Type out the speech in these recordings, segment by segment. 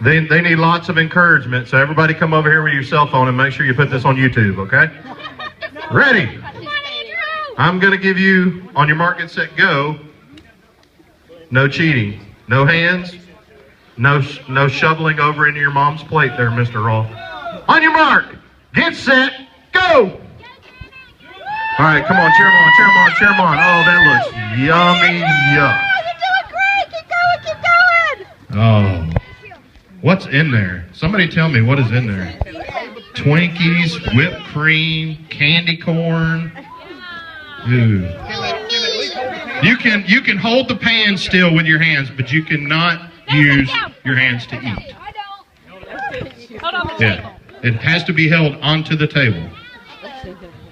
They need lots of encouragement, so everybody come over here with your cell phone and make sure you put this on YouTube, okay? Ready? I'm going to give you, on your mark, get set, go. No cheating. No hands. No shoveling over into your mom's plate there, Mr. Rolf. On your mark, get set, go! All right, come on, cheer them on, cheer them on, cheer them on. Oh, that looks yummy, yuck. You're doing great. Keep going. Oh, what's in there? Somebody tell me what is in there. Twinkies, whipped cream, candy corn. Ooh. You can hold the pan still with your hands, but you cannot use your hands to eat. Yeah, it has to be held onto the table.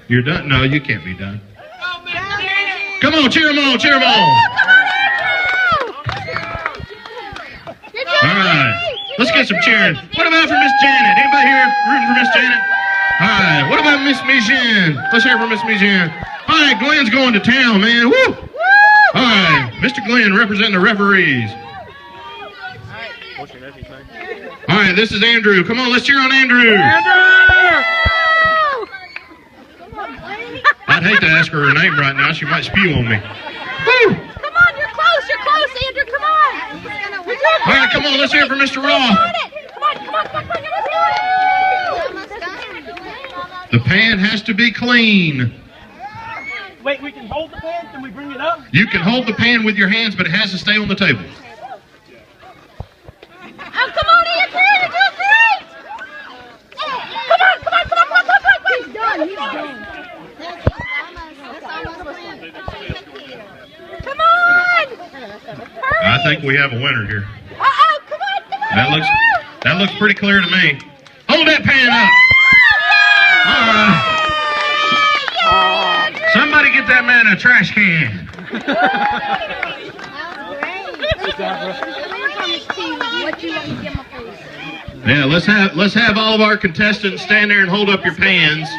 You're done? No, you can't be done. Come on, cheer them on, cheer them on. All right, let's get some cheering. What about for Miss Janet? Anybody here rooting for Miss Janet? All right, what about Miss Mijan? Let's hear it for Miss Mijan. All right, Glenn's going to town, man. Woo! All right, Mr. Glenn representing the referees. All right, this is Andrew. Come on, let's cheer on Andrew. I'd hate to ask her name right now. She might spew on me. Woo! Come on, you're close, Andrew. Come on. All right, come on, let's hear it for Mr. Roth. Come on. The pan has to be clean. Wait, we can hold the pan? Can we bring it up? You can hold the pan with your hands, but it has to stay on the table. Oh, come on, Andrew. You're doing great. Come on. He's done. Come on. Hurry. I think we have a winner here. Uh-oh, come on. That looks pretty clear to me. Hold that pan up. Somebody get that man a trash can. Yeah, let's have all of our contestants stand there and hold up your pans.